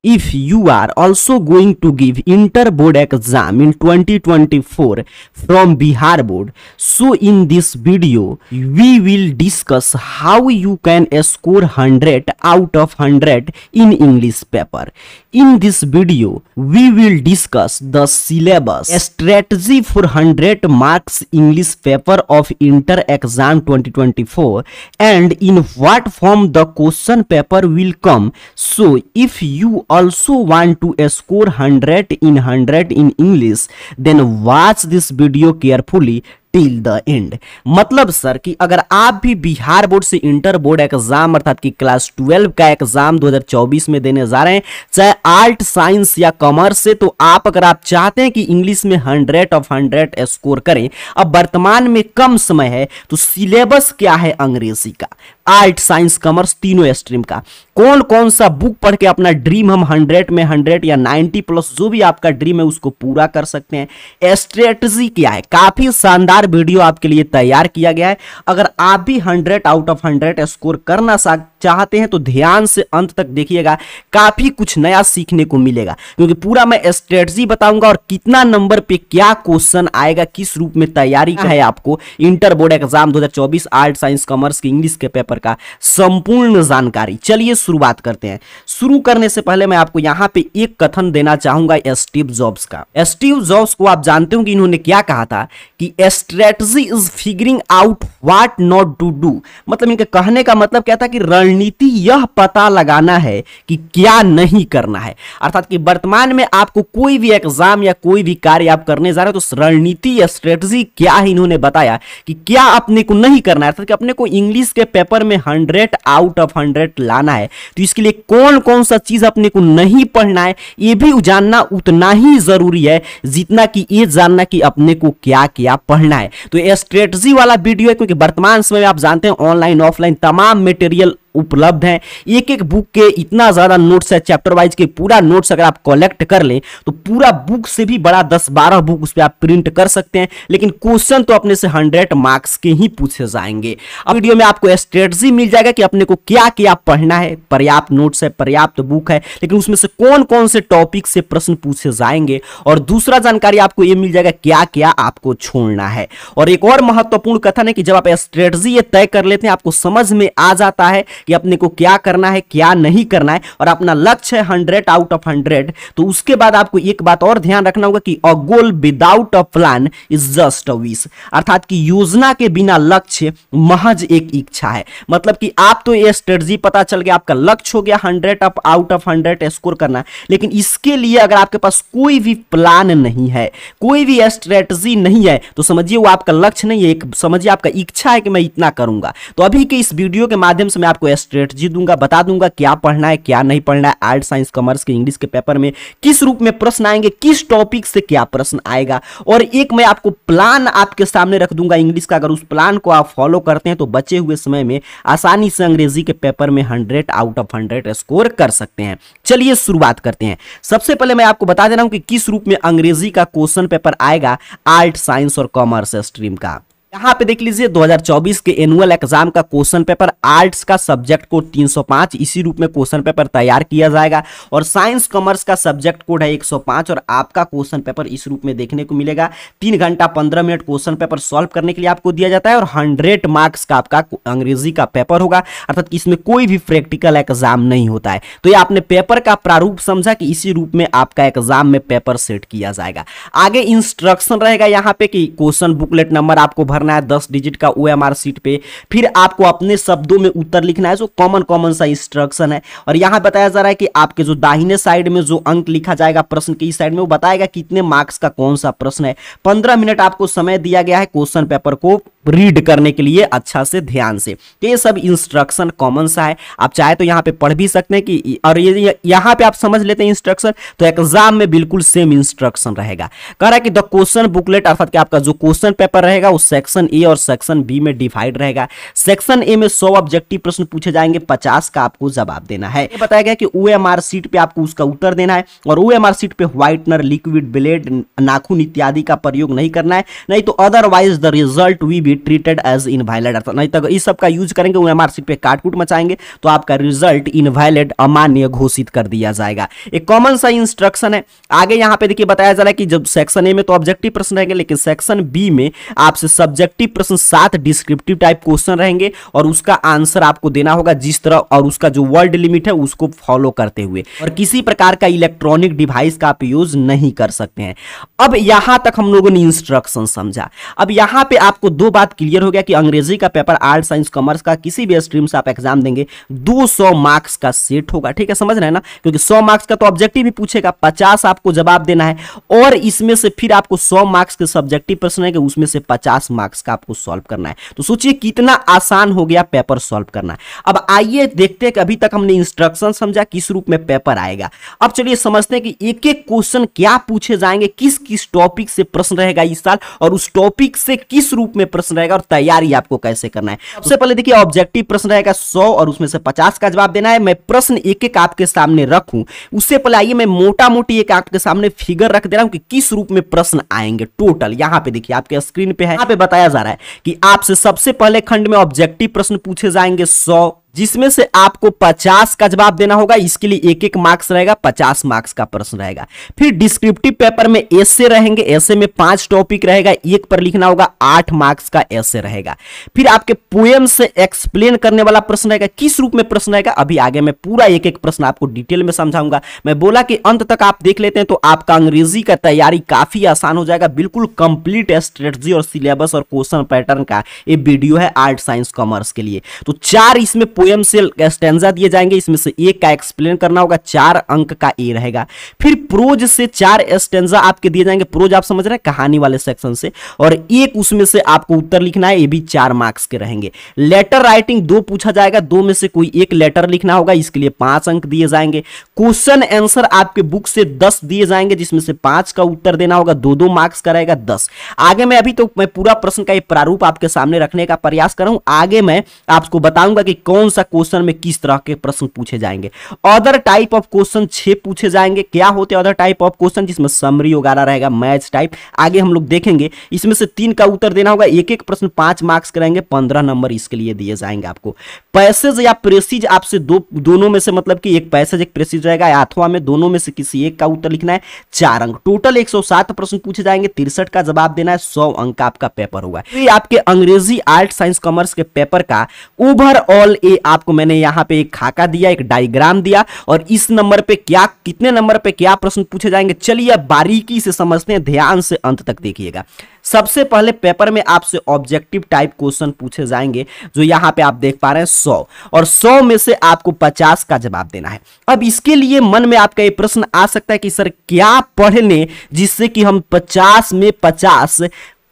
If you are also going to give inter board exam in 2024 from Bihar board, so in this video we will discuss how you can score 100 out of 100 in English paper. In this video we will discuss the syllabus, strategy for 100 marks English paper of inter exam 2024, and in what form the question paper will come. So if you also want to score 100 in English, then watch this video carefully till the end. मतलब sir कि अगर आप भी Bihar board से inter board exam अर्थात कि class 12 का exam 2024 में देने जा रहे हैं, चाहे आर्ट साइंस या कॉमर्स से, तो अगर आप चाहते हैं कि इंग्लिश में 100 ऑफ 100 स्कोर करें, अब वर्तमान में कम समय है, तो सिलेबस क्या है अंग्रेजी का, आर्ट साइंस कॉमर्स तीनों स्ट्रीम का, कौन कौन सा बुक पढ़ के अपना ड्रीम हम 100 में 100 या 90 प्लस जो भी आपका ड्रीम है उसको पूरा कर सकते हैं, स्ट्रेटजी क्या है, काफी शानदार वीडियो आपके लिए तैयार किया गया है। अगर आप भी 100 आउट ऑफ 100 स्कोर करना चाहते हैं तो ध्यान से अंत तक देखिएगा, काफी कुछ नया सीखने को मिलेगा, क्योंकि पूरा मैं स्ट्रेटजी बताऊंगा और कितना नंबर पे क्या क्वेश्चन आएगा, किस रूप में तैयारी है आपको inter board exam 2024 art science commerce के इंग्लिश के पेपर का संपूर्ण जानकारी। चलिए शुरुआत करते हैं। शुरू करने से पहले मैं आपको यहां पे एक कथन देना चाहूंगा स्टीव जॉब्स का। स्टीव जॉब्स को आप जानते हो कि इन्होंने क्या कहा था कि strategy is figuring out what not to do. मतलब इनके कहने का मतलब क्या था कि रणनीति यह पता लगाना है कि क्या नहीं करना है। अर्थात कि वर्तमान में आपको कोई भी एग्जाम या कोई भी कार्य आप करने जा रहे हो तो रणनीति या स्ट्रेटजी क्या है, इन्होंने बताया कि क्या अपने को नहीं करना है। अर्थात कि अपने को इंग्लिश के पेपर में 100 आउट ऑफ 100 लाना है, तो इसके लिए कौन कौन सा चीज अपने को नहीं पढ़ना है, यह भी जानना उतना ही जरूरी है जितना कि ये जानना कि अपने को क्या क्या पढ़ना है। तो ये स्ट्रेटजी वाला वीडियो है, क्योंकि वर्तमान समय में आप जानते हैं ऑनलाइन ऑफलाइन तमाम मटेरियल उपलब्ध हैं। एक एक बुक के इतना ज्यादा नोट्स है, चैप्टर वाइज के पूरा नोट्स अगर आप कलेक्ट कर लें तो पूरा बुक से भी बड़ा 10-12 बुक उस पर आप प्रिंट कर सकते हैं, लेकिन क्वेश्चन तो अपने से 100 मार्क्स के ही पूछे जाएंगे। अब वीडियो में आपको स्ट्रेटजी मिल जाएगा कि अपने को क्या क्या पढ़ना है, पर्याप्त नोट्स है, पर्याप्त बुक है, लेकिन उसमें से कौन कौन से टॉपिक से प्रश्न पूछे जाएंगे, और दूसरा जानकारी आपको यह मिल जाएगा क्या क्या आपको छोड़ना है। और एक और महत्वपूर्ण कथन है कि जब आप स्ट्रेटजी ये तय कर लेते हैं, आपको समझ में आ जाता है कि अपने को क्या करना है क्या नहीं करना है, और अपना लक्ष्य है 100 आउट ऑफ 100, तो उसके बाद आपको एक बात और ध्यान रखना होगा कि a goal without a plan is just a wish. अर्थात कि योजना के बिना लक्ष्य महज एक इच्छा है। मतलब कि आप तो ये स्ट्रेटजी पता चल गया, आपका लक्ष्य हो गया 100 आउट ऑफ 100 स्कोर करना, लेकिन इसके लिए अगर आपके पास कोई भी प्लान नहीं है, कोई भी स्ट्रेटजी नहीं है, तो समझिए वो आपका लक्ष्य नहीं है, एक समझिए आपका इच्छा है कि मैं इतना करूंगा। तो अभी के इस वीडियो के माध्यम से मैं आपको स्ट्रेटजी दूंगा, बता दूंगा क्या पढ़ना है क्या नहीं पढ़ना है, आर्ट साइंस कॉमर्स के इंग्लिश के पेपर में किस रूप में प्रश्न आएंगे, किस टॉपिक से क्या प्रश्न आएगा, और एक मैं आपको प्लान आपके सामने रख दूंगा इंग्लिश का। अगर उस प्लान को आप फॉलो करते हैं तो बचे हुए समय में आसानी से अंग्रेजी के पेपर में 100 आउट ऑफ 100 स्कोर कर सकते हैं। चलिए शुरुआत करते हैं। सबसे पहले मैं आपको बता दे रहा हूं कि किस रूप में अंग्रेजी का क्वेश्चन पेपर आएगा आर्ट साइंस और कॉमर्स स्ट्रीम का। यहां पे देख लीजिए 2024 के एनुअल एग्जाम का क्वेश्चन पेपर आर्ट्स का सब्जेक्ट कोड 305 इसी रूप में क्वेश्चन पेपर तैयार किया जाएगा, और साइंस कॉमर्स का सब्जेक्ट कोड है 105, और आपका क्वेश्चन पेपर इस रूप में देखने को मिलेगा। 3 घंटा 15 मिनट क्वेश्चन पेपर सॉल्व करने के लिए आपको दिया जाता है, और 100 मार्क्स का आपका अंग्रेजी का पेपर होगा, अर्थात इसमें कोई भी प्रैक्टिकल एग्जाम नहीं होता है। तो ये आपने पेपर का प्रारूप समझा कि इसी रूप में आपका एग्जाम में पेपर सेट किया जाएगा। आगे इंस्ट्रक्शन रहेगा यहाँ पे कि क्वेश्चन बुकलेट नंबर आपको भरना है 10 डिजिट का OMR सीट पे, फिर आपको अपने शब्दों में उत्तर लिखना है, जो कॉमन सा इंस्ट्रक्शन है। और यहां बताया जा रहा है कि आपके जो दाहिने साइड में जो अंक लिखा जाएगा प्रश्न की साइड में, वो बताएगा कितने मार्क्स का कौन सा प्रश्न है। 15 मिनट आपको समय दिया गया है क्वेश्चन पेपर को रीड करने के लिए अच्छा से ध्यान से। तो ये सब इंस्ट्रक्शन कॉमन सा है, आप चाहे तो यहाँ पे पढ़ भी सकते हैं कि, और ये यहाँ पे आप समझ लेते हैं इंस्ट्रक्शन, तो एग्जाम में बिल्कुल सेम इंस्ट्रक्शन रहेगा। कह रहा है कि द क्वेश्चन बुकलेट, अर्थात कि आपका जो क्वेश्चन पेपर रहेगा वो सेक्शन सेक्शन ए और सेक्शन बी में डिवाइड रहेगा। सेक्शन ए में 100 ऑब्जेक्टिव प्रश्न पूछे जाएंगे, 50 का आपको जवाब देना है। ये बताया गया कि ओएमआर शीट पे आपको उसका उत्तर देना है और ओएमआर शीट पे व्हाइटनर, लिक्विड, ब्लेड, नाखून इत्यादि का प्रयोग नहीं करना है, नहीं तो otherwise the result will be treated as invalid. नहीं तो इस सब का यूज करेंगे, ओएमआर शीट पे काटकूट मचाएंगे तो आपका रिजल्ट इनवैलिड, अमान्य घोषित कर दिया जाएगा। एक कॉमन सा इंस्ट्रक्शन है। आगे यहां पे देखिए बताया जा रहा है कि जब सेक्शन ए में तो ऑब्जेक्टिव प्रश्न रहेंगे, लेकिन सेक्शन बी में आपसे सब्जेक्टिव प्रश्न 7 डिस्क्रिप्टिव टाइप क्वेश्चन रहेंगे और उसका आंसर आपको देना होगा जिस तरह, और उसका जो वर्ड लिमिट है उसको फॉलो करते हुए, और किसी प्रकार का इलेक्ट्रॉनिक डिवाइस का आप यूज नहीं कर सकते हैं। अब यहां तक हम लोगों ने इंस्ट्रक्शन समझा। अब यहां पे आपको दो बात क्लियर हो गया कि अंग्रेजी का पेपर, आर्ट, साइंस, कॉमर्स का किसी भी स्ट्रीम से आप एग्जाम देंगे 200 मार्क्स का सेट होगा। ठीक है, समझ रहे हैं ना, क्योंकि 100 मार्क्स का तो ऑब्जेक्टिव भी पूछेगा, 50 आपको जवाब देना है और इसमें से फिर आपको 100 मार्क्स के सब्जेक्टिव प्रश्न है कि उसमें से 50 मार्क्स का आपको सॉल्व करना है। तो सोचिए कितना आसान हो गया पेपर सॉल्व करना। अब आइए देखते हैं कि अभी तक हमने इंस्ट्रक्शन समझा, किस रूप में पेपर आएगा। अब चलिए समझते हैं कि एक एक क्वेश्चन क्या पूछे जाएंगे, किस किस टॉपिक से प्रश्न रहेगा इस साल, और उस टॉपिक से किस रूप में प्रश्न रहेगा और तैयारी आपको कैसे करना है। सबसे पहले देखिए ऑब्जेक्टिव प्रश्न रहेगा 100 और उसमें से 50 का जवाब देना है। मैं प्रश्न एक एक आपके सामने रखूं उससे पहले आइए मैं मोटा मोटी एक आपके सामने फिगर रख दे रहा हूं कि किस रूप में प्रश्न आएंगे टोटल। यहां पे देखिए आपके स्क्रीन पे है, यहां पे बताया जा रहा है कि आपसे सबसे पहले खंड में ऑब्जेक्टिव प्रश्न पूछे जाएंगे 100, जिसमें से आपको 50 का जवाब देना होगा। इसके लिए एक एक मार्क्स रहेगा, 50 मार्क्स का प्रश्न रहेगा। फिर डिस्क्रिप्टिव पेपर में एसे रहेंगे, एसे में 5 टॉपिक रहेगा, एक पर लिखना होगा, 8 मार्क्स का एसे रहेगा। फिर आपके पोएम से एक्सप्लेन करने वाला प्रश्न रहेगा, किस रूप में प्रश्न रहेगा अभी आगे मैं पूरा एक एक प्रश्न आपको डिटेल में समझाऊंगा। मैं बोला कि अंत तक आप देख लेते हैं तो आपका अंग्रेजी का तैयारी काफी आसान हो जाएगा। बिल्कुल कंप्लीट स्ट्रेटजी और सिलेबस और क्वेश्चन पैटर्न का ये वीडियो है आर्ट, साइंस, कॉमर्स के लिए। तो 4 इसमें पोएम से स्टैंजा दिए जाएंगे, इसमें से एक का एक्सप्लेन करना होगा, 4 अंक का ए रहेगा। फिर प्रोज से 4 स्टैंजा आपके दिए जाएंगे, प्रोज आप समझ रहे हैं कहानी वाले सेक्शन से, और एक उसमें से आपको उत्तर लिखना है, ये भी 4 मार्क्स के रहेंगे। लेटर राइटिंग 2 पूछा जाएगा, 2 में से कोई एक लेटर लिखना होगा, इसके लिए 5 अंक दिए जाएंगे। क्वेश्चन आंसर आपके बुक से 10 दिए जाएंगे, जिसमें से 5 का उत्तर देना होगा, 2-2 मार्क्स का रहेगा, 10। आगे मैं अभी तो मैं पूरा प्रश्न का एक प्रारूप आपके सामने रखने का प्रयास कर रहा हूं, आगे मैं आपको बताऊंगा कि कौन सा क्वेश्चन में किस तरह के प्रश्न पूछे जाएंगे। अदर टाइप ऑफ क्वेश्चन 6 पूछे जाएंगे। क्या होते हैं अदर टाइप ऑफ क्वेश्चन, जिसमें समरी वगैरह रहेगा, मैथ्स टाइप, आगे हम लोग देखेंगे। इसमें से 3 का उत्तर देना होगा, एक एक प्रश्न 5 मार्क्स करेंगे, 15 नंबर इसके लिए दिए जाएंगे आपको। पैसेज या प्रेसिज आपसे दोनों में से, मतलब कि एक पैसेज एक प्रेसिज रहेगा, अथवा में दोनों में से किसी एक का उत्तर लिखना है, 4 अंक। टोटल 107 प्रश्न पूछे जाएंगे, 63 का जवाब देना है, 100 अंक का आपका पेपर होगा। ये आपके अंग्रेजी, आर्ट, साइंस, कॉमर्स के पेपर का ओवरऑल ये आपको मैंने यहां पे एक खाका दिया, एक डायग्राम दिया, और इस नंबर पे क्या, कितने नंबर पे क्या प्रश्न पूछे जाएंगे, चलिए बारीकी से समझते हैं, ध्यान से अंत तक देखिएगा। सबसे पहले पेपर में आपसे ऑब्जेक्टिव टाइप क्वेश्चन पूछे जाएंगे, जो यहां पे आप देख पा रहे हैं 100, और 100 में से आपको 50 का जवाब देना है। अब इसके लिए मन में आपका ये प्रश्न आ सकता है कि सर क्या पढ़ लें जिससे कि हम 50 में 50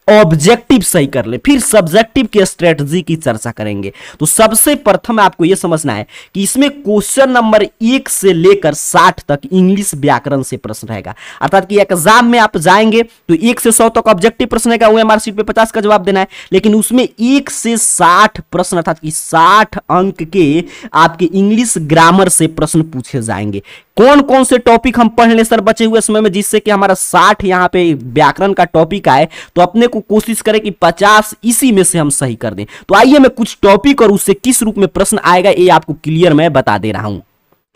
ऑब्जेक्टिव सही कर ले, फिर सब्जेक्टिव की स्ट्रेटजी की चर्चा करेंगे। तो सबसे प्रथम आपको यह समझना है कि इसमें क्वेश्चन नंबर 1 से लेकर 60 तक इंग्लिश व्याकरण से प्रश्न रहेगा। अर्थात कि एग्जाम में आप जाएंगे तो 1 से 100 तक ऑब्जेक्टिव प्रश्न रहेगा, ओएमआर शीट पे 50 का जवाब देना है, लेकिन उसमें 1 से 60 प्रश्न, अर्थात कि 60 अंक के आपके इंग्लिश ग्रामर से प्रश्न पूछे जाएंगे। कौन कौन से टॉपिक हम पढ़ लें सर बचे हुए समय में, जिससे कि हमारा 60 यहां पे व्याकरण का टॉपिक आए, तो अपने को कोशिश करें कि 50 इसी में से हम सही कर दें। तो आइए मैं कुछ टॉपिक और उससे किस रूप में प्रश्न आएगा ये आपको क्लियर मैं बता दे रहा हूं।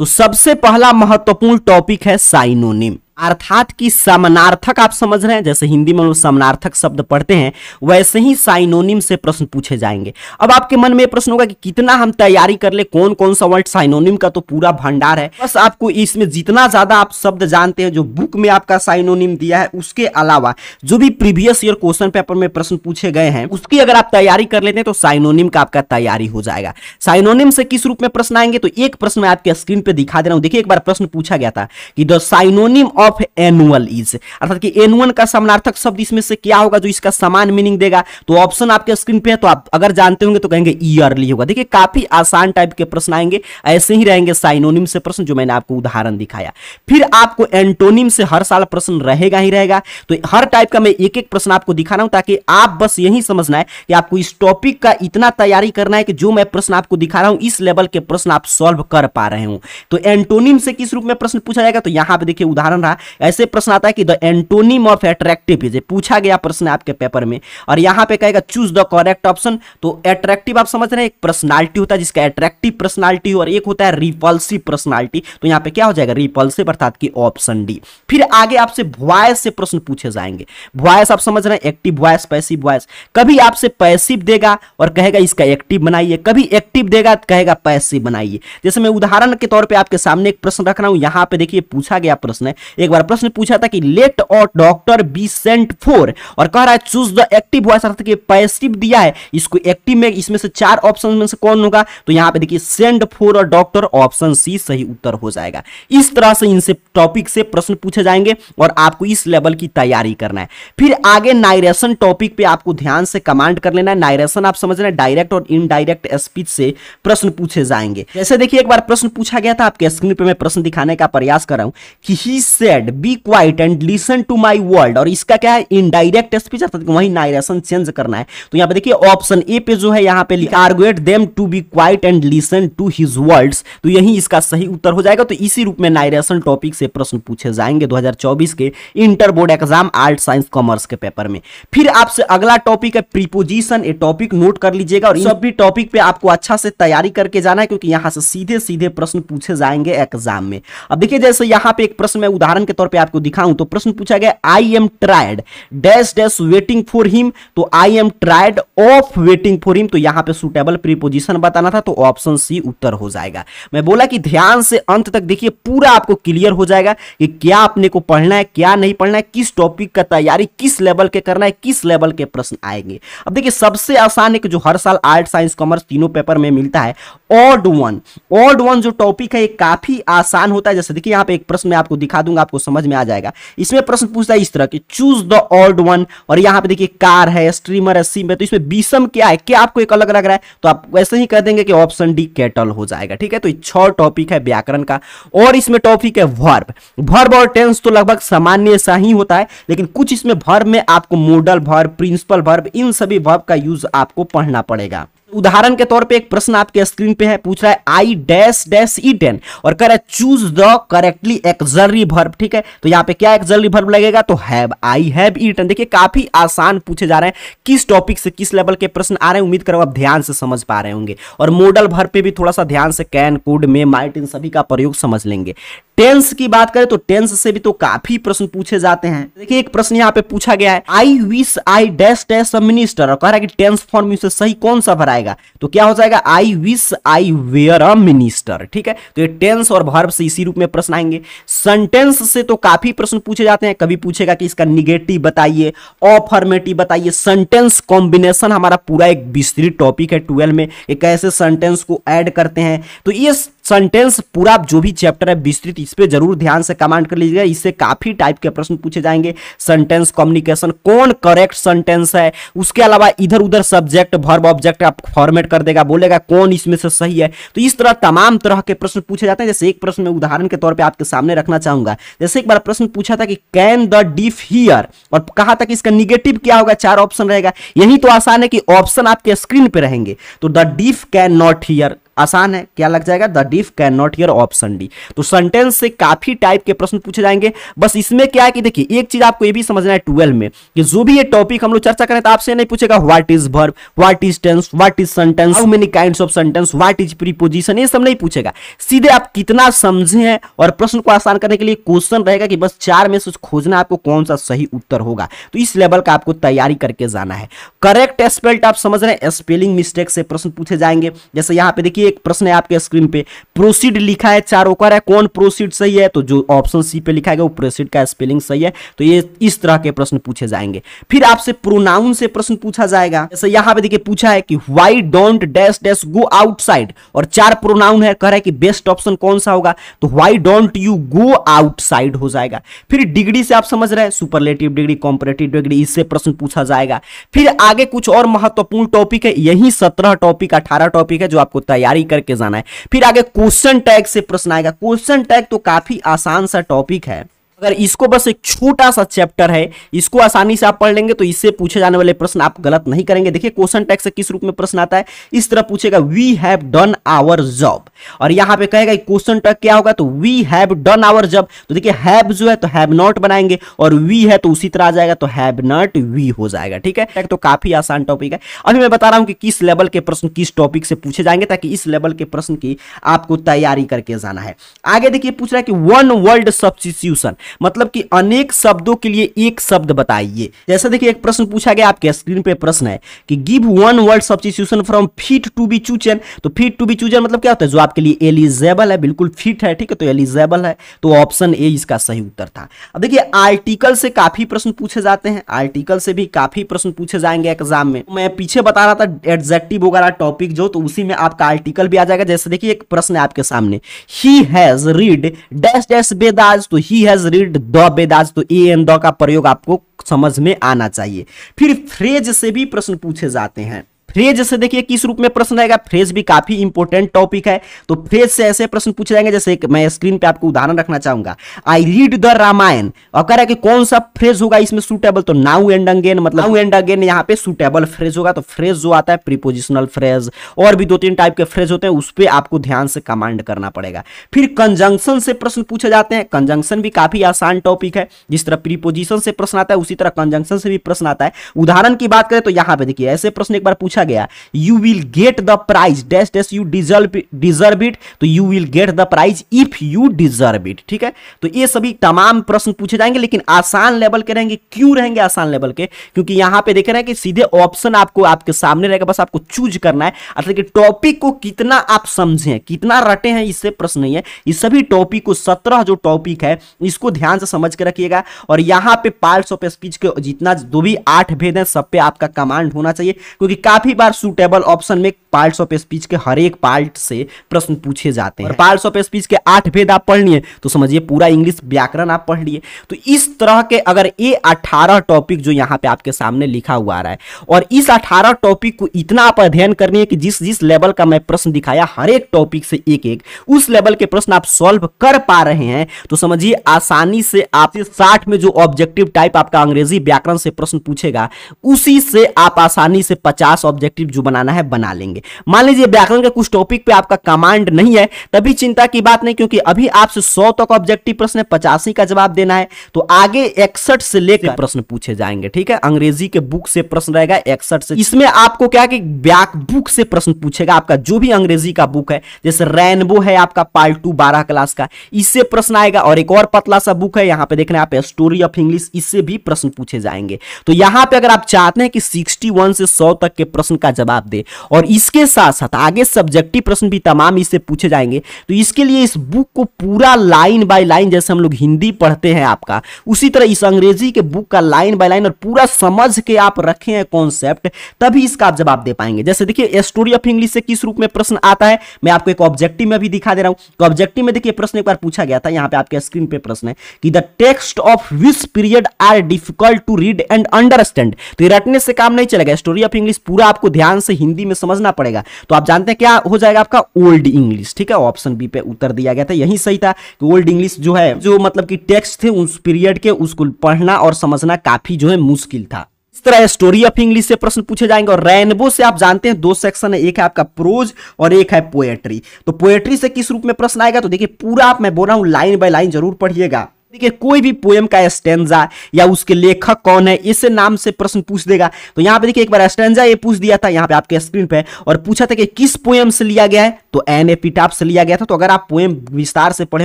तो सबसे पहला महत्वपूर्ण टॉपिक है साइनोनिम, अर्थात कि समानार्थक। आप समझ रहे हैं, जैसे हिंदी में हम समानार्थक शब्द पढ़ते हैं, वैसे ही साइनोनिम से प्रश्न पूछे जाएंगे। अब आपके मन में प्रश्न होगा कि कितना हम तैयारी कर ले, कौन कौन सा वर्ड, साइनोनिम का तो पूरा भंडार है। बस आपको इसमें जितना ज्यादा आप शब्द जानते हैं जो बुक में आपका साइनोनिम दिया है, उसके अलावा जो भी प्रीवियस ईयर क्वेश्चन पेपर में प्रश्न पूछे गए हैं, उसकी अगर आप तैयारी कर लेते हैं तो साइनोनिम का आपका तैयारी हो जाएगा। साइनोनिम से किस रूप में प्रश्न आएंगे, तो एक प्रश्न मैं आपके स्क्रीन पे दिखा दे रहा हूं। देखिए, एक बार प्रश्न पूछा गया था कि the synonym of annual is, अर्थात कि एनुअल का समानार्थक शब्द इसमें से क्या होगा जो इसका समान मीनिंग देगा। तो ऑप्शन आपके स्क्रीन पे है, तो आप अगर जानते होंगे तो कहेंगे ईयरली होगा। देखिए काफी आसान टाइप के प्रश्न आएंगे, ऐसे ही रहेंगे साइनोनिम से प्रश्न जो मैंने आपको उदाहरण दिखाया। फिर आपको एंटोनिम से हर साल प्रश्न रहेगा ही रहेगा। तो हर टाइप का मैं एक एक प्रश्न आपको दिखा रहा हूं ताकि आप बस यही समझना है कि आपको इस टॉपिक का इतना तैयारी करना है कि जो मैं प्रश्न आपको दिखा रहा हूं इस लेवल के प्रश्न आप सॉल्व कर पा रहे हो। तो एंटोनिम से किस रूप में प्रश्न पूछा जाएगा, तो यहां पे देखिए उदाहरण रहा, ऐसे प्रश्न आता है कि the antonym of attractive is, पूछा गया प्रश्न आपके पेपर में, और यहां पे कहेगा चूज द करेक्ट ऑप्शन। तो अट्रैक्टिव आप समझ रहे हैं, एक पर्सनालिटी होता है जिसका अट्रैक्टिव पर्सनालिटी और एक होता है रिपल्सिव पर्सनालिटी। तो यहां पे क्या हो जाएगा, रिपल्सिव, अर्थात कि ऑप्शन डी। फिर आगे आपसे वॉइस से प्रश्न पूछे जाएंगे। वॉइस आप समझ रहे हैं, एक्टिव वॉइस, पैसिव वॉइस। कभी आपसे पैसिव देगा और कहेगा इसका एक्टिव बनाइए, कभी एक्टिव देगा कहेगा पैसिव बनाइए। जैसे मैं उदाहरण के तौर पे आपके सामने एक प्रश्न रख रहा हूं, यहां पे देखिए पूछा गया प्रश्न है, एक बार प्रश्न पूछा था कि लेट और डॉक्टर बी सेंट फॉर, और कह रहा है चूज द एक्टिव वॉइस, अर्थात कि पैसिव दिया है, इसको एक्टिव में इसमें से चार ऑप्शन में से कौन होगा, तो यहां पे देखिए सेंड फॉर और डॉक्टर, ऑप्शन सी सही उत्तर हो जाएगा। इस तरह से इनसे टॉपिक से प्रश्न पूछे जाएंगे और आपको इस लेवल की तैयारी करना है। फिर आगे नाइरेशन टॉपिक पे आपको ध्यान से कमांड कर लेना है। नाइरेशन आप समझ रहे हैं, डायरेक्ट और इनडायरेक्ट स्पीच से प्रश्न पूछे जाएंगे। जैसे देखिए एक बार प्रश्न पूछा गया था, आपके स्क्रीन पे मैं प्रश्न दिखाने का प्रयास कर रहा हूं कि he said be quiet and listen to my word, और इसका क्या है, इनडायरेक्ट स्पीच, अर्थात वही नाइरेशन चेंज करना है। तो यहां पे देखिए ऑप्शन ए पे जो है यहां पे लिखा urged them to be quiet and listen to his words, तो यही इसका सही उत्तर हो जाएगा। तो इसी रूप में नाइरेशन टॉपिक से प्रश्न पूछे जाएंगे 2024 के inter board exam art science commerce के पेपर में। फिर आपसे अगला टॉपिक है प्रीपोजिशन, ये टॉपिक नोट कर लीजिएगा और इन सभी टॉपिक पे आपको अच्छा से तैयारी करके जाना है, क्योंकि यहां से सीधे सीधे प्रश्न पूछे जाएंगे एग्जाम में। अब देखिए जैसे यहां पे एक प्रश्न मैं उदाहरण के तौर पे आपको दिखाऊं, तो प्रश्न पूछा गया I am tired dash dash waiting for him, तो I am tired of waiting for him, तो यहां पे सुटेबल प्रीपोजिशन बताना था, तो ऑप्शन सी उत्तर हो जाएगा। मैं बोला कि ध्यान से अंत तक देखिए, पूरा आपको क्लियर हो जाएगा कि क्या अपने को पढ़ना है क्या नहीं पढ़ना है, किस टॉपिक का तैयारी किस लेवल के करना है, किस लेवल के प्रश्न आएंगे। अब देखिए सबसे आसान है कि जो हर साल आर्ट साइंस कॉमर्स तीनों पेपर में मिलता है, ऑड वन। ऑड वन जो टॉपिक है ये काफी आसान होता है। जैसे देखिए यहां पे एक प्रश्न मैं आपको दिखा दूंगा, आपको समझ में आ जाएगा। इसमें प्रश्न पूछता है इस तरह की चूज द ऑड वन, और यहां पे देखिए कार है, स्ट्रीमर है, सिम है, तो इसमें विषम क्या है, क्या आपको एक अलग लग रहा है, तो आप वैसे ही कह देंगे कि ऑप्शन डी कैटल हो जाएगा। ठीक है, तो 6 टॉपिक है व्याकरण का, और इसमें टॉपिक है वर्ब। वर्ब और टेंस तो लगभग सामान्य सा ही होता है, लेकिन कुछ इसमें वर्ब में आपको मॉडल वर्ब, प्रिंसिपल वर्ब, इन सभी वर्ब का यूज आपको पढ़ना पड़ेगा। उदाहरण के तौर पे एक प्रश्न आपके स्क्रीन पे है, पूछ रहा है आई डैश डैश ईटन, और कह रहा है choose the correctly axillary verb. ठीक है, तो यहाँ पे क्या एक्सलरी वर्ब लगेगा, तो हैव, आई हैव ईटन। देखिए काफी आसान पूछे जा रहे हैं, किस टॉपिक से किस लेवल के प्रश्न आ रहे हैं, उम्मीद करो आप ध्यान से समझ पा रहे होंगे। और मॉडल वर्ब पे भी थोड़ा सा ध्यान से कैन, कुड, मे, माइट, इन सभी का प्रयोग समझ लेंगे। टेंस की बात करें तो टेंस से भी तो काफी प्रश्न पूछे जाते हैं। देखिए एक प्रश्न यहाँ पे पूछा गया है आई wish I dash dash a minister, और कह रहा है कि टेंस फॉर्म में से सही कौन सा भराएगा, तो क्या हो जाएगा I wish I were a minister. ठीक है, तो ये टेंस और वर्ब से इसी रूप में प्रश्न आएंगे। सेंटेंस से तो काफी प्रश्न पूछे जाते हैं, कभी पूछेगा कि इसका निगेटिव बताइए, अफर्मेटिव बताइए। सेंटेंस कॉम्बिनेशन हमारा पूरा एक विस्तृत टॉपिक है 12 में, एक कैसे सेंटेंस को ऐड करते हैं, तो ये सेंटेंस पूरा जो भी चैप्टर है विस्तृत, इस पे जरूर ध्यान से कमांड कर लीजिएगा, इससे काफी टाइप के प्रश्न पूछे जाएंगे। सेंटेंस कम्युनिकेशन, कौन करेक्ट सेंटेंस है, उसके अलावा इधर उधर सब्जेक्ट वर्ब ऑब्जेक्ट आप फॉर्मेट कर देगा, बोलेगा कौन इसमें से सही है। तो इस तरह तमाम तरह के प्रश्न पूछे जाते हैं। जैसे एक प्रश्न मैं उदाहरण के तौर पे आपके सामने रखना चाहूंगा, जैसे एक बार प्रश्न पूछा था कि कैन द डीफ हियर, और कहा था कि इसका निगेटिव क्या होगा, 4 ऑप्शन रहेगा। यही तो आसान है कि ऑप्शन आपके स्क्रीन पे रहेंगे, तो the deaf can not here आसान है, क्या लग जाएगा, the deaf can not here, option D. तो सेंटेंस से काफी टाइप के प्रश्न पूछे जाएंगे। बस इसमें क्या है कि देखिए एक चीज आपको ये भी समझना है 12 में कि जो भी ये टॉपिक हम लोग चर्चा करें तो आपसे नहीं पूछेगा what is verb, what is tense, what is sentence, how many kinds of sentence, what is preposition, ये सब नहीं पूछेगा। सीधे आप कितना समझे हैं, और प्रश्न को आसान करने के लिए क्वेश्चन रहेगा कि बस 4 में से खोजना आपको कौन सा सही उत्तर होगा। तो इस लेवल का आपको तैयारी करके जाना है। करेक्ट स्पेल्ड आप समझ रहे हैं, स्पेलिंग मिस्टेक से प्रश्न पूछे जाएंगे। जैसे यहां पे देखिए देखिए एक प्रश्न है आपके स्क्रीन पे, प्रोसीड लिखा है, चारों कर है, कौन प्रोसीड सही है, तो जो ऑप्शन सी पे लिखा है वो प्रोसीड का स्पेलिंग सही है। तो ये इस तरह के प्रश्न पूछे जाएंगे। फिर आपसे प्रोनाउन से प्रश्न पूछा जाएगा, जैसे यहां पे देखिए पूछा है कि why don't dash dash go outside, और 4 प्रोनाउन है, कह रहा है कि बेस्ट ऑप्शन कौन सा होगा, तो why don't you go outside हो जाएगा। फिर डिग्री से आप समझ रहे हैं, सुपरलेटिव डिग्री, कंपैरेटिव डिग्री, इससे प्रश्न पूछा जाएगा। फिर आगे कुछ और महत्वपूर्ण टॉपिक है, यही 17 टॉपिक 18 टॉपिक है जो आपको तैयारी करके जाना है। फिर आगे क्वेश्चन टैग से प्रश्न आएगा। क्वेश्चन टैग तो काफी आसान सा टॉपिक है, अगर इसको बस एक छोटा सा चैप्टर है, इसको आसानी से आप पढ़ लेंगे तो इससे पूछे जाने वाले प्रश्न आप गलत नहीं करेंगे। देखिए क्वेश्चन टैग से किस रूप में प्रश्न आता है, इस तरह पूछेगा we have done our job, और यहां पे कहेगा क्वेश्चन टैग क्या होगा, तो we have done our job. तो देखिए हैव जो है तो हैव नॉट बनाएंगे, और वी है तो उसी तरह आ जाएगा, तो हैव नॉट वी हो जाएगा। ठीक है, तो काफी आसान टॉपिक है। अभी मैं बता रहा हूं कि किस लेवल के प्रश्न किस टॉपिक से पूछे जाएंगे, ताकि इस लेवल के प्रश्न की आपको तैयारी करके जाना है। आगे देखिए पूछ रहा है कि वन वर्ड सब्स्टिट्यूशन, मतलब कि अनेक शब्दों के लिए एक शब्द बताइए। जैसे देखिए एक प्रश्न पूछा गया, आपके स्क्रीन पे प्रश्न है कि give one word substitution from fit to be chosen. तो फिट टू बी चूजन मतलब क्या होता है, जो आपके लिए एलिजिबल है, बिल्कुल फिट है। ठीक है, तो एलिजिबल है, तो ऑप्शन ए इसका सही उत्तर था। अब देखिए आर्टिकल से काफी प्रश्न पूछे जाते हैं, आर्टिकल से भी काफी प्रश्न पूछे जाएंगे एग्जाम में। मैं पीछे बता रहा था एडजेक्टिव वगैरह टॉपिक जो, तो उसी में आपका आर्टिकल भी आ जाएगा। जैसे देखिए एक प्रश्न है आपके सामने, he has read dash dash Vedas, तो he has read the Vedas, तो ए एंड द का प्रयोग आपको समझ में आना चाहिए। फिर फ्रेज से भी प्रश्न पूछे जाते हैं। फ्रेज से देखिए किस रूप में प्रश्न आएगा, फ्रेज भी काफी इंपॉर्टेंट टॉपिक है। तो फ्रेज से ऐसे प्रश्न पूछे जाएंगे, जैसे एक मैं स्क्रीन पे आपको उदाहरण रखना चाहूंगा, आई रीड द रामायण, और कह रहा है कि कौन सा फ्रेज होगा इसमें सूटेबल, तो नाउ एंड अगेन, मतलब नाउ एंड अगेन यहाँ पे सूटेबल फ्रेज होगा। तो फ्रेज जो आता है प्रीपोजिशनल फ्रेज, और भी 2-3 टाइप के फ्रेज होते हैं, उस पर आपको ध्यान से कमांड करना पड़ेगा। फिर कंजंक्शन से प्रश्न पूछे जाते हैं। कंजंक्शन भी काफी आसान टॉपिक है, जिस तरह प्रीपोजिशन से प्रश्न आता है उसी तरह कंजंक्शन से भी प्रश्न आता है। उदाहरण की बात करें तो यहाँ पे देखिए ऐसे प्रश्न एक बार पूछा गया, you will get the prize dash dash you deserve it, तो you will get the prize if you deserve it. ठीक है, तो ये सभी तमाम प्रश्न पूछे जाएंगे, लेकिन आसान लेवल के रहेंगे। क्यों रहेंगे आसान लेवल के, क्योंकि यहां पे देख रहे हैं कि सीधे ऑप्शन आपको आपके सामने रहेगा, बस आपको चूज करना है। अर्थात कि टॉपिक को कितना आप समझे, कितना रटे हैं, इससे प्रश्न नहीं है। इस सभी टॉपिक को 17 जो टॉपिक है इसको ध्यान से समझ के रखिएगा। और यहां पे पार्ट्स ऑफ स्पीच के जितना जो भी 8 भेद हैं सब पे आपका कमांड होना चाहिए, क्योंकि काफी बार सूटेबल ऑप्शन में पार्ट्स ऑफ स्पीच के हर एक पार्ट से प्रश्न पूछे जाते हैं। और पार्ट्स ऑफ स्पीच के 8 भेद आप पढ़ लिए तो समझिए पूरा इंग्लिश व्याकरण आप पढ़ लिए। तो इस तरह के अगर ये 18 टॉपिक जो यहां पे आपके सामने लिखा हुआ आ रहा है, और इस 18 टॉपिक को इतना आप अध्ययन करनी है कि जिस जिस लेवल का मैं प्रश्न दिखाया हर एक टॉपिक से एक एक उस लेवल के प्रश्न आप सॉल्व कर पा रहे हैं, तो समझिए आसानी से आपसे 60 में जो ऑब्जेक्टिव टाइप आपका अंग्रेजी व्याकरण से प्रश्न पूछेगा उसी से आप आसानी से 50 ऑब्जेक्टिव जो बनाना है बना लेंगे। मान लीजिए व्याकरण के कुछ टॉपिक पे आपका कमांड नहीं है, तभी चिंता की बात नहीं, क्योंकि अभी आपसे 100 तक ऑब्जेक्टिव प्रश्न है, 85 का जवाब देना है, तो आगे 61 से लेकर प्रश्न पूछे जाएंगे। ठीक है, अंग्रेजी के बुक से प्रश्न रहेगा 61 से। इसमें आपको क्या कि व्याक बुक से प्रश्न पूछेगा, आपका जो भी अंग्रेजी का बुक है, जैसे रेनबो है आपका पार्ट 2 12 क्लास का, इससे प्रश्न आएगा। और एक और पतला सा बुक है यहाँ पे देख रहे हैं आप, स्टोरी ऑफ इंग्लिश, इससे भी प्रश्न पूछे जाएंगे। तो यहाँ पे अगर आप चाहते हैं कि 61 से 100 तक के प्रश्न का जवाब दे और इसके साथ साथ आगे सब्जेक्टिव प्रश्न भी तमाम इससे पूछे जाएंगे, तो इसके लिए इस बुक को पूरा लाइन बाय लाइन, जैसे हम लोग हिंदी पढ़ते हैं आपका, उसी तरह इस अंग्रेजी के बुक का लाइन बाय लाइन और पूरा समझ के आप रखे हैं कॉन्सेप्ट, तभी इसका आप जवाब दे पाएंगे। जैसे देखिए स्टोरी ऑफ इंग्लिश से किस रूप में प्रश्न आता है, मैं आपको एक ऑब्जेक्टिव में भी दिखा दे रहा हूं। तो ऑब्जेक्टिव में देखिए प्रश्न एक बार पूछा गया था, यहां पे आपके स्क्रीन पे प्रश्न है कि the text of which period are difficult to read and understand. तो ये रटने से काम नहीं चलेगा, स्टोरी ऑफ इंग्लिश पूरा आपको ध्यान से हिंदी में समझना पड़ेगा। तो आप जानते हैं क्या हो जाएगा आपका, ओल्ड इंग्लिश। ठीक है, ऑप्शन बी पे उत्तर दिया गया था, यही सही था कि ओल्ड इंग्लिश जो है, जो मतलब कि टेक्स्ट थे उस पीरियड के, उसको पढ़ना और समझना काफी जो है मुश्किल था। इस तरह स्टोरी ऑफ इंग्लिश से प्रश्न पूछे जाएंगे। और रेनबो से आप जानते हैं 2 सेक्शन है, एक है आपका प्रोज और एक है पोएट्री। तो पोएट्री से किस रूप में प्रश्न आएगा, तो देखिए पूरा आप मैं बोल रहा हूं लाइन बाय लाइन जरूर पढ़िएगा। देखिए कोई भी पोएम का स्टैंजा या उसके लेखक कौन है इस नाम से प्रश्न पूछ देगा। तो यहाँ पे देखिए एक बार स्टैंजा ये पूछ दिया था यहाँ पे आपके स्क्रीन पे, और पूछा था कि किस पोएम से लिया गया है, तो एन एपिटाफ से लिया गया था। तो अगर आप पोएम विस्तार से पढ़े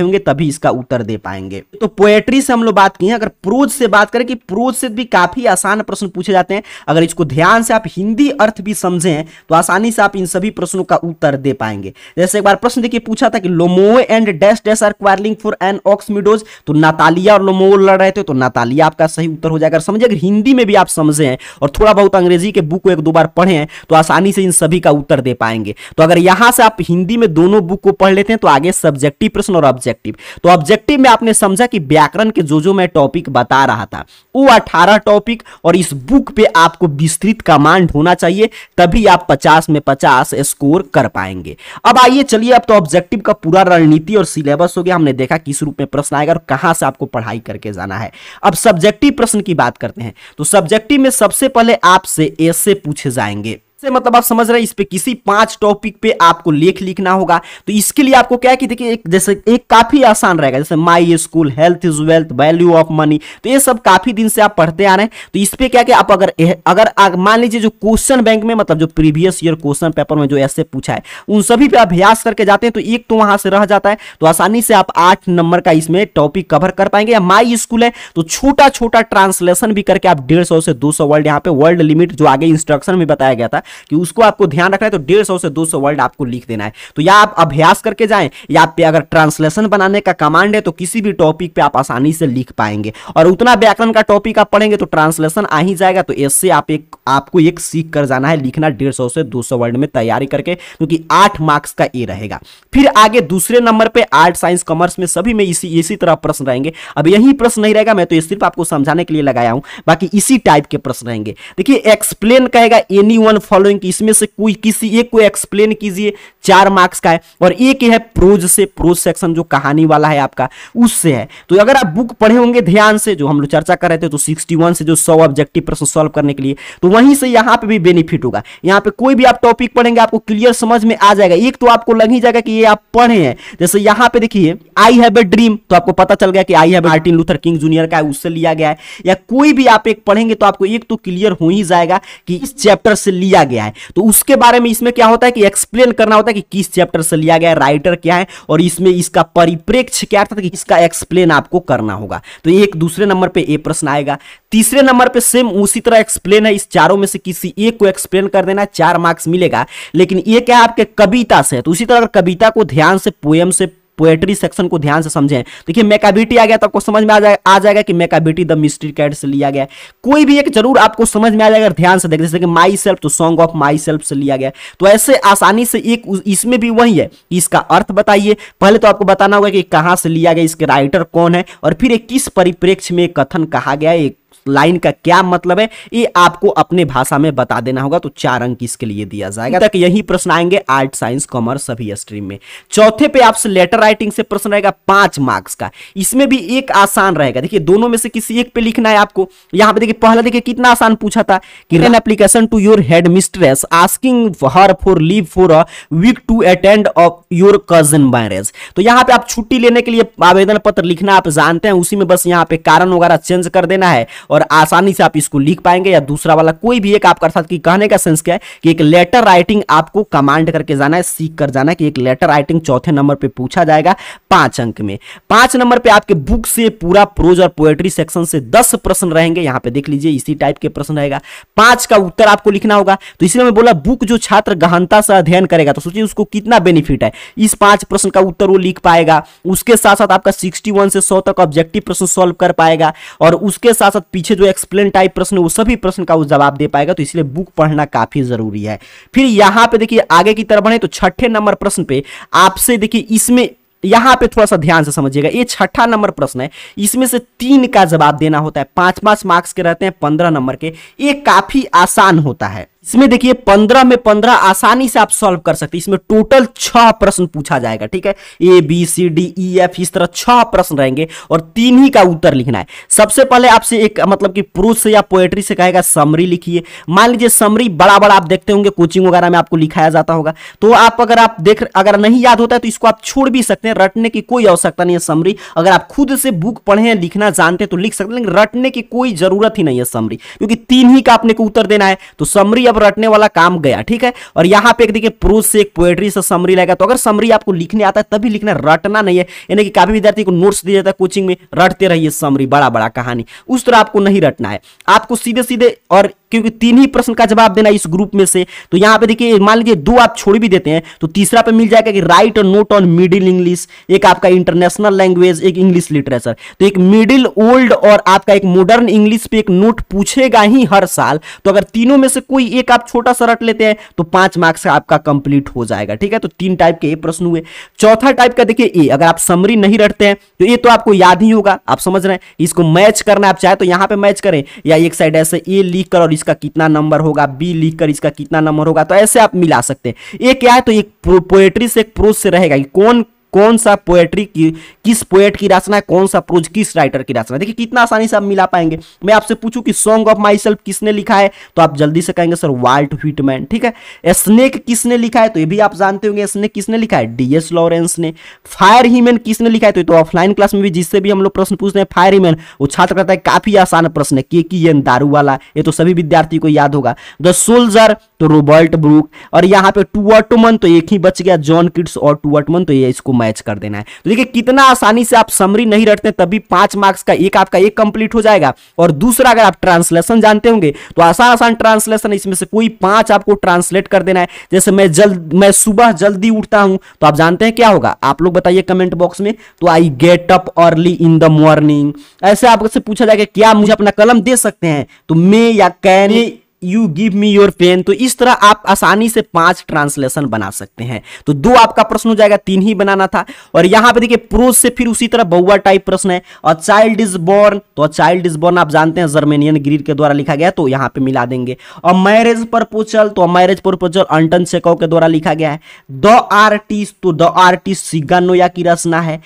होंगे तभी इसका उत्तर दे पाएंगे। तो पोएट्री से हम लोग बात की है। अगर प्रोज से बात करें कि प्रोज से भी काफी आसान प्रश्न पूछे जाते हैं, अगर इसको ध्यान से आप हिंदी अर्थ भी समझें तो आसानी से आप इन सभी प्रश्नों का उत्तर दे पाएंगे। जैसे एक बार प्रश्न देखिए पूछा था कि Lomov and dash dash are quarrelling for an ox meadows, तो नातालिया और लोमो लड़ रहे थे, तो नातालिया आपका सही उत्तर हो जाएगा। अगर समझे, अगर हिंदी में भी आप समझे हैं और थोड़ा बहुत अंग्रेजी के बुक को एक दो बार पढ़े हैं तो आसानी से इन सभी का उत्तर दे पाएंगे। तो अगर यहां से आप हिंदी में दोनों बुक को पढ़ लेते हैं तो आगे सब्जेक्टिव प्रश्न और ऑब्जेक्टिव। तो ऑब्जेक्टिव में आपने समझा कि व्याकरण के जो मैं टॉपिक बता रहा था वो 18 टॉपिक, और इस बुक पे आपको विस्तृत कमांड होना चाहिए, तभी आप 50 में 50 स्कोर कर पाएंगे। अब आइए चलिए, अब तो ऑब्जेक्टिव का पूरा रणनीति और सिलेबस हो गया, हमने देखा किस रूप में प्रश्न आएगा और कहां से आपको पढ़ाई करके जाना है। अब सब्जेक्टिव प्रश्न की बात करते हैं। तो सब्जेक्टिव में सबसे पहले आपसे ऐसे पूछे जाएंगे, से मतलब आप समझ रहे हैं, इस पे किसी 5 टॉपिक पे आपको लेख लिखना होगा। तो इसके लिए आपको क्या है कि देखिए एक जैसे एक काफी आसान रहेगा, जैसे my school, health is wealth, value of money, तो ये सब काफी दिन से आप पढ़ते आ रहे हैं। तो इस पे क्या कि आप अगर मान लीजिए जो क्वेश्चन बैंक में मतलब जो प्रीवियस ईयर क्वेश्चन पेपर में जो ऐसे पूछा है उन सभी पे अभ्यास करके जाते हैं तो एक तो वहां से रह जाता है, तो आसानी से आप 8 नंबर का इसमें टॉपिक कवर कर पाएंगे। या माई स्कूल है तो छोटा छोटा ट्रांसलेशन भी करके आप 150 से 200 वर्ड, यहाँ पे वर्ड लिमिट जो आगे इंस्ट्रक्शन में बताया गया था कि उसको आपको ध्यान रखना है, तो 150 से 200 वर्ड आपको लिख देना है। तो या आप अभ्यास करके जाएं, या आप पे अगर ट्रांसलेशन बनाने का कमांड है तो किसी भी टॉपिक पे आप आसानी से लिख पाएंगे। और उतना व्याकरण का टॉपिक आप पढ़ेंगे तो ट्रांसलेशन आ ही जाएगा। तो इससे आपको एक सीख कर जाना है लिखना 150 से 200 वर्ड में तैयारी करके, क्योंकि 8 मार्क्स का ये रहेगा। फिर आगे दूसरे नंबर पे आर्ट साइंस कॉमर्स में सभी में इसी तरह प्रश्न रहेंगे। अब यही प्रश्न नहीं रहेगा, मैं तो ये सिर्फ आपको समझाने के लिए लगाया हूं, बाकी इसी टाइप के प्रश्न रहेंगे। देखिए एक्सप्लेन कहेगा एनी वन फॉलोइंग, इसमें से कोई किसी एक को एक्सप्लेन कीजिए, 4 मार्क्स का है। और एक है प्रोज से, प्रोज सेक्शन जो कहानी वाला है आपका उससे है। तो अगर आप बुक पढ़े होंगे ध्यान से, जो हम लोग चर्चा कर रहे थे, तो 61 से जो 100 ऑब्जेक्टिव प्रश्न सॉल्व करने के लिए, तो वहीं से यहां पे भी बेनिफिट होगा। यहां पे कोई भी आप टॉपिक पढ़ेंगे आपको क्लियर समझ में आ जाएगा। एक तो आपको लग ही जाएगा कि ये आप पढ़े हैं। जैसे यहां पे देखिए आई हैव ए ड्रीम, तो आपको पता चल गया कि I have Martin Luther king junior का है, उससे लिया गया है। या कोई भी आप एक पढ़ेंगे तो आपको एक तो क्लियर हो ही जाएगा कि इस चैप्टर से लिया गया है। तो उसके बारे में इसमें क्या होता है कि एक्सप्लेन करना होता है कि किस चैप्टर से लिया गया है, राइटर क्या है और इसमें इसका परिप्रेक्ष्य क्या था, कि इसका एक्सप्लेन आपको करना होगा। तो एक दूसरे नंबर पे ये प्रश्न आएगा। तीसरे नंबर पे सेम उसी तरह एक्सप्लेन है, इस चारों में से किसी एक को एक्सप्लेन कर देना, 4 मार्क्स मिलेगा। लेकिन ये क्या है आपके कविता से, तो उसी तरह कविता को ध्यान से, पोएम से, पोएट्री सेक्शन को ध्यान से समझें। देखिए मैकाबिटी आ गया तो आपको समझ में आ जाएगा कि मैकाबिटी द मिस्ट्री कैट से लिया गया है। कोई भी एक जरूर आपको समझ में आ जाएगा ध्यान से देखें, जैसे कि माई सेल्फ, तो सॉन्ग ऑफ माई सेल्फ से लिया गया है। तो ऐसे आसानी से एक इसमें भी वही है, इसका अर्थ बताइए। पहले तो आपको बताना होगा कि कहां से लिया गया, इसके राइटर कौन है, और फिर एक किस परिप्रेक्ष्य में कथन कहा गया है, लाइन का क्या मतलब है, ये आपको अपने भाषा में बता देना होगा। तो 4 अंक इसके लिए दिया जाएगा। तक यही प्रश्न आएंगे आर्ट साइंस कॉमर्स सभी स्ट्रीम में। चौथे पे आपसे लेटर राइटिंग से प्रश्न रहेगा 5 मार्क्स का। इसमें भी एक आसान रहेगा, देखिए दोनों में से किसी एक पे लिखना है आपको। यहां पे देखिए पहला देखिए कितना आसान पूछा था कि an application to your head mistress asking her for leave for a week to attend of your cousin marriage. तो यहां पे आप छुट्टी लेने के लिए आवेदन पत्र लिखना आप जानते हैं, उसी में बस यहां पे कारण वगैरह चेंज कर देना है और आसानी से आप इसको लिख पाएंगे। या दूसरा वाला कोई भी एक आपका साथ की कहने का सेंस क्या है कि एक लेटर राइटिंग आपको कमांड करके जाना है, सीख कर जाना है कि एक लेटर राइटिंग चौथे नंबर पे पूछा जाएगा 5 अंक में। 5 नंबर पे आपके बुक से पूरा प्रोज और पोएट्री सेक्शन से 10 प्रश्न रहेंगे। यहां पे देख लीजिए इसी टाइप के प्रश्न रहेगा। 5 का उत्तर आपको लिखना होगा। तो इसलिए मैं बोला बुक जो छात्र गहनता से अध्ययन करेगा तो सोचिए उसको कितना बेनिफिट है। इस 5 प्रश्न का उत्तर वो लिख पाएगा, उसके साथ साथ आपका 61 से 100 तक ऑब्जेक्टिव प्रश्न सॉल्व कर पाएगा, और उसके साथ साथ पीछे जो एक्सप्लेन टाइप प्रश्न वो सभी प्रश्न का वो जवाब दे पाएगा। तो इसलिए बुक पढ़ना काफी जरूरी है। फिर यहां पे देखिए आगे की तरफ बढ़े तो छठे नंबर प्रश्न पे आपसे देखिए, इसमें यहां पे थोड़ा सा ध्यान से समझिएगा, ये छठा नंबर प्रश्न है, इसमें से 3 का जवाब देना होता है। 5-5 मार्क्स के रहते हैं, 15 नंबर के। ये काफी आसान होता है। इसमें देखिए 15 में 15 आसानी से आप सॉल्व कर सकते हैं। इसमें टोटल 6 प्रश्न पूछा जाएगा, ठीक है। A B C D E F इस तरह 6 प्रश्न रहेंगे और 3 ही का उत्तर लिखना है। सबसे पहले आपसे एक मतलब कि प्रोज से या पोएट्री से कहेगा समरी लिखिए। मान लीजिए समरी बड़ा बड़ा आप देखते होंगे कोचिंग वगैरह में आपको लिखाया जाता होगा, तो आप अगर नहीं याद होता है तो इसको आप छोड़ भी सकते हैं, रटने की कोई आवश्यकता नहीं है। समरी अगर आप खुद से बुक पढ़े हैं, लिखना जानते हैं तो लिख सकते हैं, लेकिन रटने की कोई जरूरत ही नहीं है समरी, क्योंकि 3 ही का आपने को उत्तर देना है। तो समरी अब रटने वाला काम गया, ठीक है। और यहां पे देखिए प्रोज से एक पोएट्री से समरी लगेगा। तो अगर समरी आपको लिखने आता है तभी लिखना, रटना नहीं है। यानी कि काफी विद्यार्थी को नोट्स दिया जाता है कोचिंग में, रटते रहिए समरी, बड़ा बड़ा कहानी, उस तरह आपको नहीं रटना है। आपको सीधे सीधे, और क्योंकि 3 ही प्रश्न का जवाब देना इस ग्रुप में से, तो यहां पे देखिए मान लीजिए 2 आप छोड़ भी देते हैं तो तीसरा पे मिल जाएगा कि right note on middle English, एक आपका इंटरनेशनल लैंग्वेज, एक इंग्लिश लिटरेचर। तो एक मिडिल, ओल्ड और आपका एक मॉडर्न इंग्लिश पे एक नोट पूछेगा ही हर साल। तो अगर तीनों में से कोई एक आप छोटा सा रट लेते हैं तो 5 मार्क्स का आपका कंप्लीट हो जाएगा, ठीक है। तो 3 टाइप के ये प्रश्न हुए। चौथा टाइप का देखिए ए, अगर आप समरी नहीं रटते हैं तो ये तो आपको याद ही होगा, आप समझ रहे हैं। इसको मैच करना है, आप चाहे तो यहां पे मैच करें, या एक साइड ऐसे ए लिख कर और इसका कितना नंबर होगा, बी लिखकर इसका कितना नंबर होगा, तो ऐसे आप मिला सकते हैं। ये क्या है, तो एक पोएट्री से एक प्रोज से रहेगा कि कौन सा पोएट्री की किस पोएट की रचना है, कौन सा प्रोज किस राइटर की रचना है। देखिए कितना आसानी से आप मिला पाएंगे। मैं आपसे पूछूं कि सॉन्ग ऑफ माई सेल्फ किसने लिखा है, तो आप जल्दी से कहेंगे सर वाल्ट व्हिटमैन, ठीक है। स्नेक किसने लिखा है, तो ये भी आप जानते होंगे स्नेक किसने लिखा है, डीएस लॉरेंस ने। फायर हीमन किसने लिखा है, तो ऑफलाइन क्लास में भी जिससे भी हम लोग प्रश्न पूछते हैं फायर हीमन, वो छात्र कहता है काफी आसान प्रश्न है, के दारू वाला, ये तो सभी विद्यार्थी को याद होगा। द सोल्जर तो रॉबर्ट ब्रूक, और यहाँ पे टू ऑटमन तो एक ही बच गया, जॉन किट्स और टू ऑटमन, तो ये इसको मैच कर देना है। तो देखिए कितना आसानी से आप समरी नहीं रटते तभी 5 मार्क्स का एक आपका एक कंप्लीट हो जाएगा। और दूसरा अगर आप ट्रांसलेशन जानते होंगे तो आसान आसान ट्रांसलेशन, इसमें से कोई 5 आपको ट्रांसलेट कर देना है। जैसे मैं सुबह जल्दी उठता हूं, तो आप जानते हैं क्या होगा, आप लोग बताइए कमेंट बॉक्स में। तो I get up early in the morning, ऐसे आपसे पूछा जाएगा क्या मुझे अपना कलम दे सकते हैं, तो मे या can you give me your pen. तो इस तरह आप आसानी से 5 ट्रांसलेशन बना सकते हैं। तो 2 आपका प्रश्न हो जाएगा, 3 ही बनाना था। और यहां पे देखिए प्रोज से फिर उसी तरह बहुआ टाइप प्रश्न है। अ चाइल्ड इज बोर्न, तो अ चाइल्ड इज बोर्न आप जानते हैं जर्मेनियन ग्रीड के द्वारा लिखा गया, तो यहां पे मिला देंगे। अ मैरिज प्रपोजल, तो मैरिज प्रपोजल अंटन चेकोव के द्वारा लिखा गया है। द आर्टिस्ट, तो द आर्टिस्ट सिगानोया की रचना है।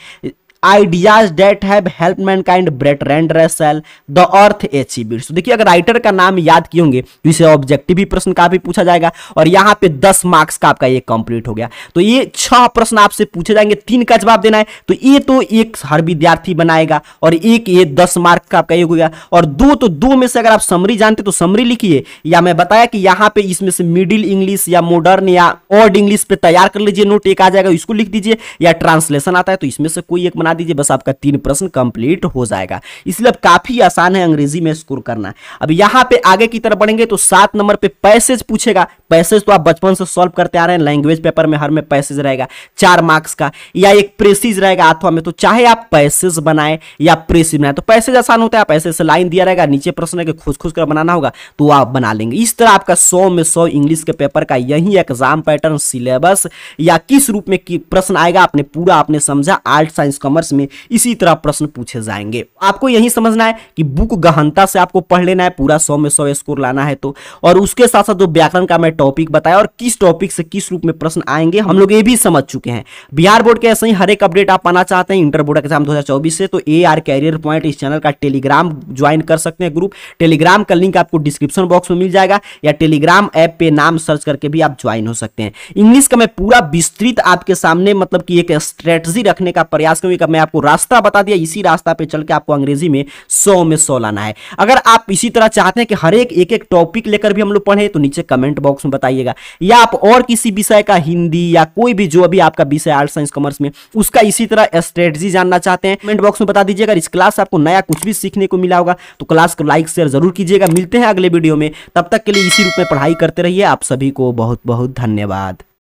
Ideas that have help mankind Bertrand Russell. The earth exhibits, तो देखिए अगर राइटर का नाम याद किए होंगे तो इसे ऑब्जेक्टिव भी प्रश्न का भी पूछा जाएगा। और यहां पे 10 मार्क्स का आपका ये कंप्लीट हो गया। तो ये 6 प्रश्न आपसे पूछे जाएंगे, 3 का जवाब देना है, तो ये तो एक हर विद्यार्थी बनाएगा, और एक ये 10 मार्क्स का आपका ये हो गया। और 2 तो 2 में से अगर आप समरी जानते तो समरी लिखिए, या मैं बताया कि यहां पे इसमें से मिडिल इंग्लिश या मॉडर्न या ऑड इंग्लिश पे तैयार कर लीजिए नोट, एक आ जाएगा इसको लिख दीजिए, या ट्रांसलेशन आता है तो इसमें से कोई एक बना दीजिए, बस आपका 3 प्रश्न कंप्लीट हो जाएगा। इसलिए अब काफी आसान है अंग्रेजी में स्कोर करना। अब यहां पे आगे की तरफ बढ़ेंगे तो 7 नंबर पे पैसेज पूछेगा। पैसेज तो आप बचपन से सॉल्व करते आ रहे हैं, लैंग्वेज पेपर में हर में पैसेज रहेगा 4 मार्क्स का, या एक प्रेसिज रहेगा अथवा में। तो चाहे आप पैसेज बनाए या प्रेसिज बनाए, तो पैसेज आसान होता है, आप ऐसे से लाइन दिया रहेगा, नीचे प्रश्न है कि खोज खोज कर बनाना होगा, तो आप बना लेंगे। इस तरह आपका 100 में 100 इंग्लिश के पेपर का यही एग्जाम पैटर्न, सिलेबस या किस रूप में प्रश्न आएगा आपने पूरा आपने समझा। आर्ट साइंस कॉमर्स में इसी तरह प्रश्न पूछे जाएंगे। आपको यही समझना है कि बुक गहनता से आपको पढ़ लेना है, पूरा 100 में 100 स्कोर लाना है तो। और उसके साथ साथ जो व्याकरण का मैं टॉपिक बताया और किस टॉपिक से किस रूप में प्रश्न आएंगे हम लोग ये भी समझ चुके हैं। बिहार बोर्ड के ऐसे ही हर एक अपडेट आप पाना चाहते हैं इंटर बोर्ड एग्जाम 2024 से, तो AR कैरियर पॉइंट इस चैनल का टेलीग्राम ज्वाइन कर सकते हैं ग्रुप। टेलीग्राम का लिंक आपको डिस्क्रिप्शन बॉक्स में मिल जाएगा, या टेलीग्राम ऐप पे नाम सर्च करके भी आप ज्वाइन हो सकते हैं। इंग्लिश का मैं पूरा विस्तृत आपके सामने मतलब कि एक स्ट्रेटजी रखने का प्रयास करूंगा। मैं आपको रास्ता बता दिया, इसी रास्ता पे चल के आपको अंग्रेजी में 100 में 100 लाना है। अगर आप इसी तरह चाहते हैं कि हर एक टॉपिक लेकर भी हम लोग पढ़े, तो नीचे कमेंट बॉक्स में बताइएगा। या आप और किसी विषय का हिंदी या कोई भी जो अभी आपका विषय आर्ट साइंस कॉमर्स में उसका इसी तरह स्ट्रेटजी जानना चाहते हैं, कमेंट बॉक्स में बता दीजिएगा। इस क्लास से आपको नया कुछ भी सीखने को मिला होगा तो क्लास को लाइक शेयर जरूर कीजिएगा। मिलते हैं अगले वीडियो में, तब तक के लिए इसी रूप में पढ़ाई करते रहिए। आप सभी को बहुत बहुत धन्यवाद।